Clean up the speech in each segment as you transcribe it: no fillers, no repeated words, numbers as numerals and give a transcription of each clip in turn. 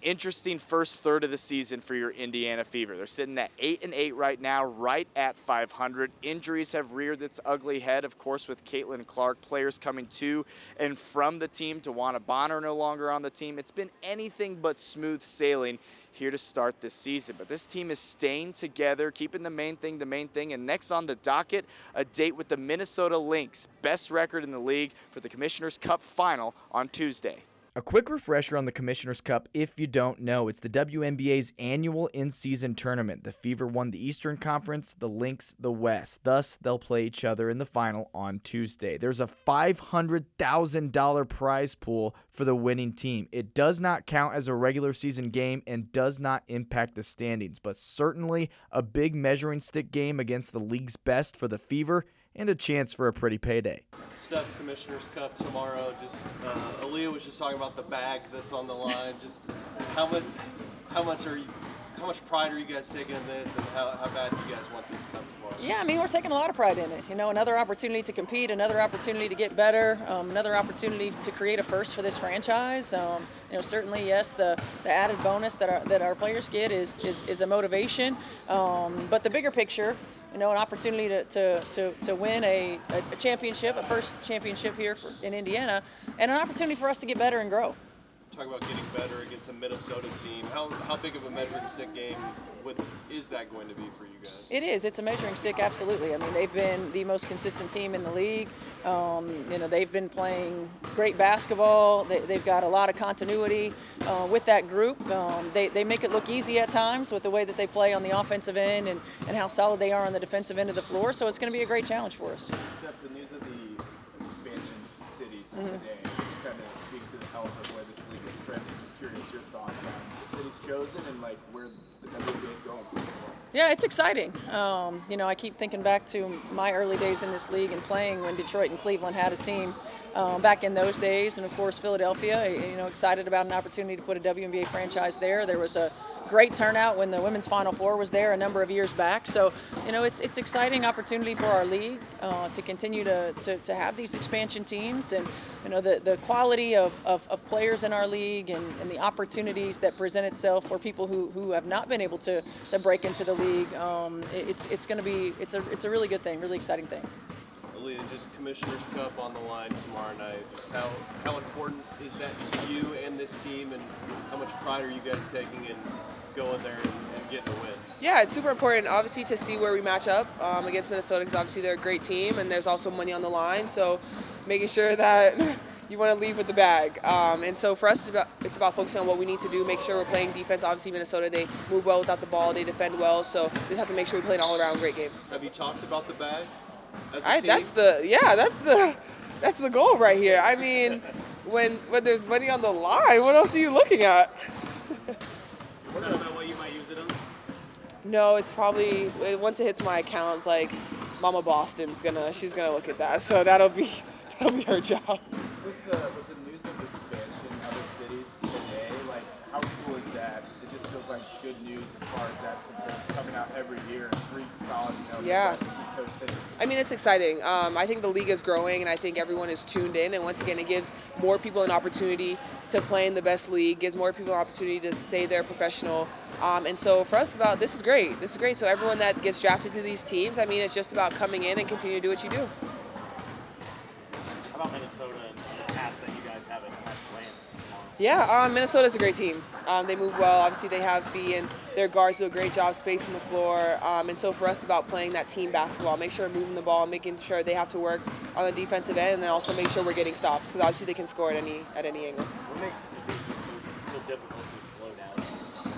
interesting first third of the season for your Indiana Fever. They're sitting at 8-8 right now, right at 500. Injuries have reared its ugly head, of course, with Caitlin Clark, players coming to and from the team. Dewana Bonner no longer on the team. It's been anything but smooth sailing here to start this season. But this team is staying together, keeping the main thing, and next on the docket, a date with the Minnesota Lynx, best record in the league, for the Commissioner's Cup final on Tuesday. A quick refresher on the Commissioner's Cup if you don't know. It's the WNBA's annual in-season tournament. The Fever won the Eastern Conference, the Lynx the West. Thus, they'll play each other in the final on Tuesday. There's a $500,000 prize pool for the winning team. It does not count as a regular season game and does not impact the standings, but certainly a big measuring stick game against the league's best for the Fever and a chance for a pretty payday. Steph, Commissioner's Cup tomorrow. Just Aaliyah was just talking about the bag that's on the line. Just how much pride are you guys taking in this, and how bad do you guys want this cup tomorrow? Yeah, I mean, we're taking a lot of pride in it. You know, another opportunity to compete, another opportunity to get better, another opportunity to create a first for this franchise. You know, certainly, yes, the added bonus that our players get is a motivation. But the bigger picture, you know, an opportunity to win a championship, a first championship here in Indiana, and an opportunity for us to get better and grow. Talk about getting better against a Minnesota team. How big of a measuring stick game is that going to be for you guys? It is. It's a measuring stick, absolutely. I mean, they've been the most consistent team in the league. You know, they've been playing great basketball. They've got a lot of continuity with that group. They make it look easy at times with the way that they play on the offensive end and how solid they are on the defensive end of the floor. So it's going to be a great challenge for us. The news of the expansion cities today just kind of speaks to the health of where this league is trending. Just curious your thoughts on the cities chosen and like where the WNBA is going. Yeah, it's exciting. You know, I keep thinking back to my early days in this league and playing when Detroit and Cleveland had a team back in those days, and of course Philadelphia. You know, excited about an opportunity to put a WNBA franchise there. There was a great turnout when the women's Final Four was there a number of years back. So, you know, it's exciting opportunity for our league to continue to have these expansion teams, and you know the quality of players in our league and the opportunities that present itself for people who have not been able to break into the league. It's going to be it's a really good thing, really exciting thing. Aaliyah, just Commissioner's Cup on the line tomorrow night. Just how important is that to you and this team, and how much pride are you guys taking in going there and getting a win? Yeah, it's super important, obviously, to see where we match up against Minnesota, because obviously they're a great team, and there's also money on the line. So making sure that you want to leave with the bag. And so for us, it's about focusing on what we need to do, make sure we're playing defense. Obviously, Minnesota, they move well without the ball, they defend well, so we just have to make sure we play an all-around great game. Have you talked about the bag? That's the goal right here. I mean, when there's money on the line, what else are you looking at? Is that about what you might use it on? No, it's probably once it hits my account, like Mama Boston's she's gonna look at that. So that'll be her job. With the news of expansion, other cities today, like how cool is that? It just feels like good news as far as that's concerned. It's coming out every year, 3 solid, Yeah. East Coast cities. I mean, it's exciting. I think the league is growing, and I think everyone is tuned in. And once again, it gives more people an opportunity to play in the best league, gives more people an opportunity to say they're professional. And so for us, this is great. This is great. So everyone that gets drafted to these teams, I mean, it's just about coming in and continue to do what you do. How about Minnesota and the past that you guys haven't had playing? Yeah, Minnesota's a great team. They move well. Obviously, they have Fee, and their guards do a great job spacing the floor. And so for us, it's about playing that team basketball, make sure we're moving the ball, making sure they have to work on the defensive end, and then also make sure we're getting stops, because obviously they can score at any angle. What makes it so difficult to slow down?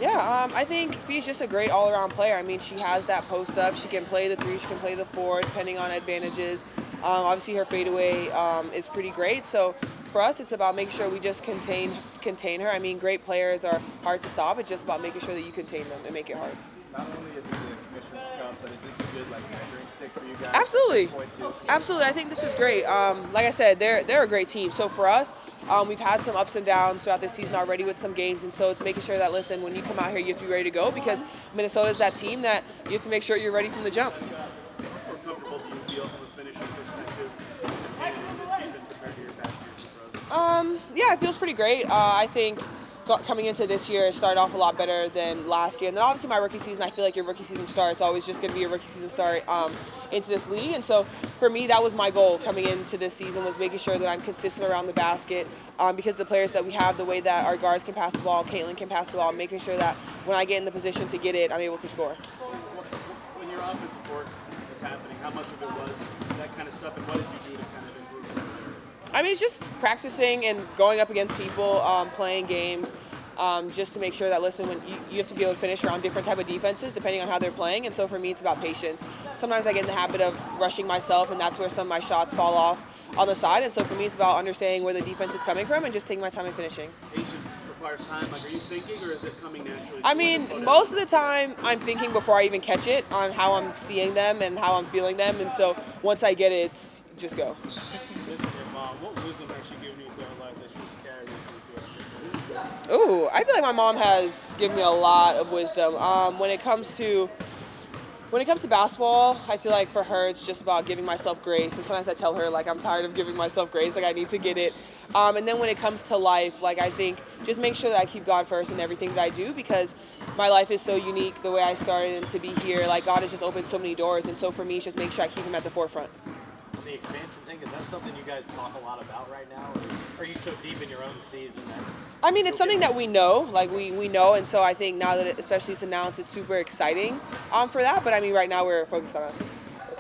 Yeah, I think Fee's just a great all-around player. I mean, she has that post-up. She can play the 3, she can play the 4, depending on advantages. Obviously, her fadeaway is pretty great. So for us, it's about making sure we just contain her. I mean, great players are hard to stop. It's just about making sure that you contain them and make it hard. Not only is it the Commissioner's Cup, but is this a good measuring stick for you guys? Absolutely. Absolutely. I think this is great. Like I said, they're a great team. So for us, we've had some ups and downs throughout the season already with some games, and so it's making sure that, listen, when you come out here, you have to be ready to go, because Minnesota's that team that you have to make sure you're ready from the jump. How comfortable do you feel from a finishing perspective competing in this season compared to your past years in pros? Yeah, it feels pretty great. I think coming into this year, it started off a lot better than last year. And then obviously my rookie season, I feel like your rookie season start, it's always just going to be a rookie season start into this league. And so for me, that was my goal coming into this season, was making sure that I'm consistent around the basket because the players that we have, the way that our guards can pass the ball, Caitlin can pass the ball, making sure that when I get in the position to get it, I'm able to score. When your offensive work was happening, how much of it was that kind of stuff, and what did you do to kind of improve it? I mean, it's just practicing and going up against people, playing games, just to make sure that, listen, when you have to be able to finish around different type of defenses depending on how they're playing. And so for me, it's about patience. Sometimes I get in the habit of rushing myself, and that's where some of my shots fall off on the side. And so for me, it's about understanding where the defense is coming from and just taking my time and finishing. Patience requires time. Like, are you thinking, or is it coming naturally? I mean, most of the time I'm thinking before I even catch it on how I'm seeing them and how I'm feeling them. And so once I get it, it's just go. What wisdom has she given you throughout life that she's carried with you? Ooh, I feel like my mom has given me a lot of wisdom. When it comes to basketball, I feel like for her it's just about giving myself grace. And sometimes I tell her, like, I'm tired of giving myself grace, like I need to get it. And then when it comes to life, like, I think just make sure that I keep God first in everything that I do, because my life is so unique the way I started, and to be here, like, God has just opened so many doors. And so for me, it's just make sure I keep him at the forefront. The expansion thing, is that something you guys talk a lot about right now, or are you so deep in your own season that? I mean, it's something that we know, like we know, and so I think now that especially it's announced, it's super exciting for that. But I mean, right now we're focused on us.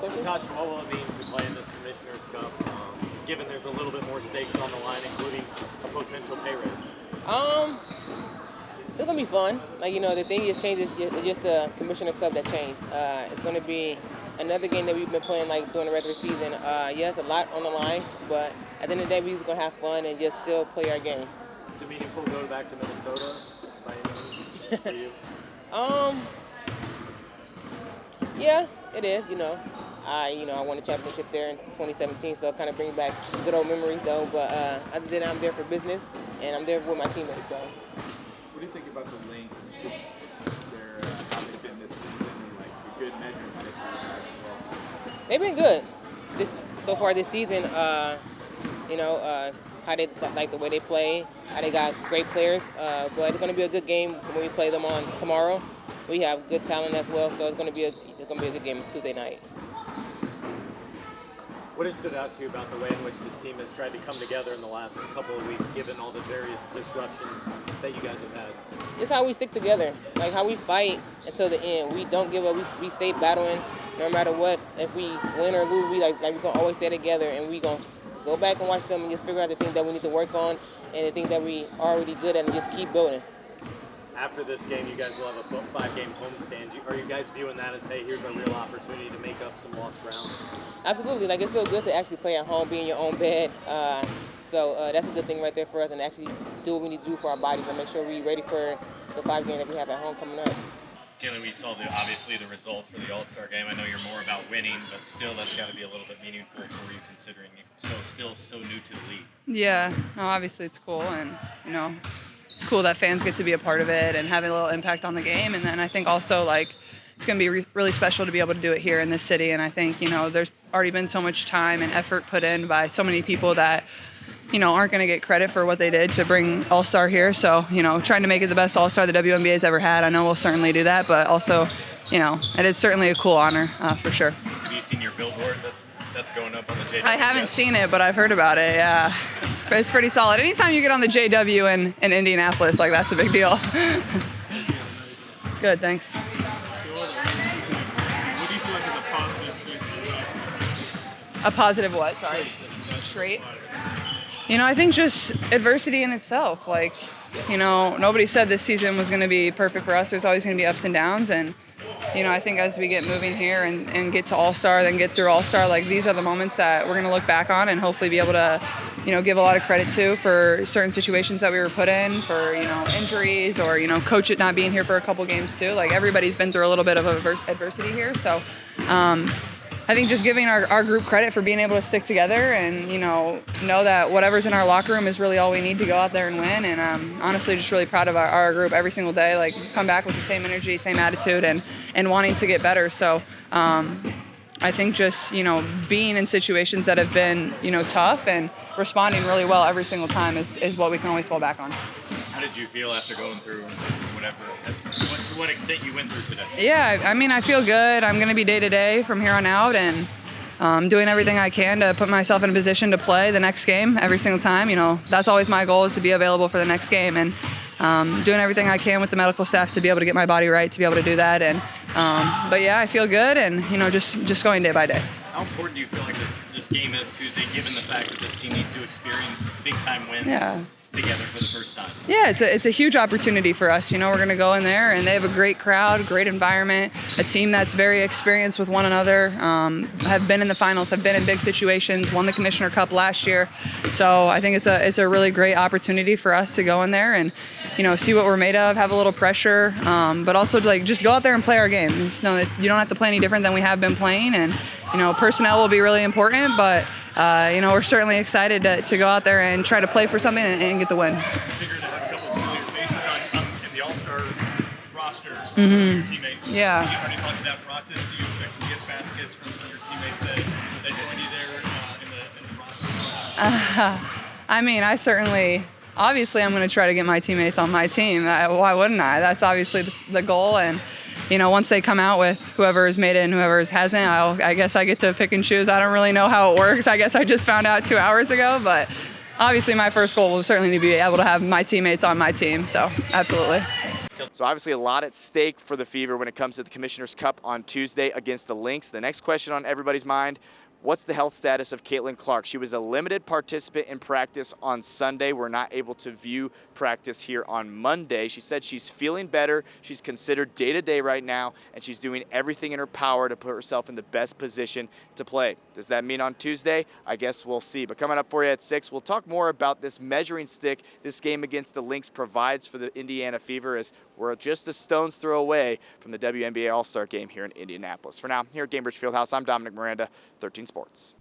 Natasha, what will it mean to play in this Commissioner's Cup, given there's a little bit more stakes on the line, including a potential pay raise? It's gonna be fun. Like, the thing is changed. It's just the Commissioner Cup that changed. It's gonna be another game that we've been playing like during the regular season. Yes, a lot on the line, but at the end of the day, we're just gonna have fun and just still play our game. Is it meaningful to go back to Minnesota by any means for you? Yeah, it is. I won a championship there in 2017, so it kind of brings back good old memories, though. But other than that, I'm there for business, and I'm there with my teammates. So. What do you think about the Lynx, just their how they've been this season, and like the good measurements they've had as well? They've been good so far this season. How they like the way they play, how they got great players. But it's going to be a good game when we play them on tomorrow. We have good talent as well, so it's going to be a good game Tuesday night. What has stood out to you about the way in which this team has tried to come together in the last couple of weeks, given all the various disruptions that you guys have had? It's how we stick together, like how we fight until the end. We don't give up. We stay battling no matter what. If we win or lose, we're gonna always stay together, and we gonna go back and watch film and just figure out the things that we need to work on and the things that we are already good at, and just keep building. After this game, you guys will have a 5-game homestand. Are you guys viewing that as, hey, here's a real opportunity to make up some lost ground? Absolutely. Like, it feels good to actually play at home, be in your own bed. So that's a good thing right there for us, and actually do what we need to do for our bodies and make sure we're ready for the 5 game that we have at home coming up. Kaylee, we saw obviously the results for the All-Star game. I know you're more about winning, but still that's got to be a little bit meaningful for you, considering you're still so new to the league. Yeah, no, obviously it's cool, and it's cool that fans get to be a part of it and have a little impact on the game. And then I think also it's going to be really special to be able to do it here in this city. And I think there's already been so much time and effort put in by so many people that aren't going to get credit for what they did to bring All-Star here. So, trying to make it the best All-Star the WNBA's ever had. I know we'll certainly do that, but also, it is certainly a cool honor for sure. Have you seen your billboard that's going up on the JW? I haven't seen it, but I've heard about it, yeah. It's pretty solid. Anytime you get on the JW in Indianapolis, that's a big deal. Good, thanks. What do you feel like is a positive trait for you guys? A positive what? Sorry. Trait? I think just adversity in itself. Nobody said this season was going to be perfect for us. There's always going to be ups and downs. And, I think as we get moving here and get to All-Star, then get through All-Star, these are the moments that we're going to look back on and hopefully be able to, give a lot of credit to for certain situations that we were put in, for, injuries or, coach it not being here for a couple games too. Everybody's been through a little bit of adversity here. So, I think just giving our group credit for being able to stick together and, know that whatever's in our locker room is really all we need to go out there and win. And I'm honestly just really proud of our group every single day, come back with the same energy, same attitude and wanting to get better. So I think just, being in situations that have been, tough and responding really well every single time is what we can always fall back on. did you feel after going through whatever, to what extent you went through today? Yeah, I mean, I feel good. I'm going to be day to day from here on out, and doing everything I can to put myself in a position to play the next game every single time. You know, that's always my goal, is to be available for the next game, and doing everything I can with the medical staff to be able to get my body right to be able to do that. And but yeah, I feel good, and you know, just going day by day. How important do you feel like this game is Tuesday, given the fact that this team needs to experience big time wins together for the first time? Yeah, it's a huge opportunity for us. You know, we're going to go in there, and they have a great crowd, great environment, a team that's very experienced with one another, have been in the finals, have been in big situations, won the Commissioner Cup last year. So I think it's a really great opportunity for us to go in there and, you know, see what we're made of, have a little pressure, but also like just go out there and play our game. Just know that you don't have to play any different than we have been playing, and you know, personnel will be really important, but you know, we're certainly excited to go out there and try to play for something and get the win. Figured to have a couple of familiar faces in the All-Star roster, some of your teammates. Yeah. Have you gone through that process? Do you expect some gift baskets from some of your teammates that joined you there in the roster? I mean, obviously I'm going to try to get my teammates on my team. Why wouldn't I? That's obviously the goal. And, you know, once they come out with whoever has made it and whoever hasn't, I guess I get to pick and choose. I don't really know how it works. I guess I just found out 2 hours ago. But obviously my first goal will certainly be able to have my teammates on my team. So, absolutely. So obviously a lot at stake for the Fever when it comes to the Commissioner's Cup on Tuesday against the Lynx. The next question on everybody's mind: what's the health status of Caitlin Clark? She was a limited participant in practice on Sunday. We're not able to view practice here on Monday. She said she's feeling better. She's considered day-to-day right now, and she's doing everything in her power to put herself in the best position to play. Does that mean on Tuesday? I guess we'll see. But coming up for you at 6, we'll talk more about this measuring stick this game against the Lynx provides for the Indiana Fever, as we're just a stone's throw away from the WNBA All-Star game here in Indianapolis. For now, here at Gainbridge Fieldhouse, I'm Dominic Miranda, 13 Sports.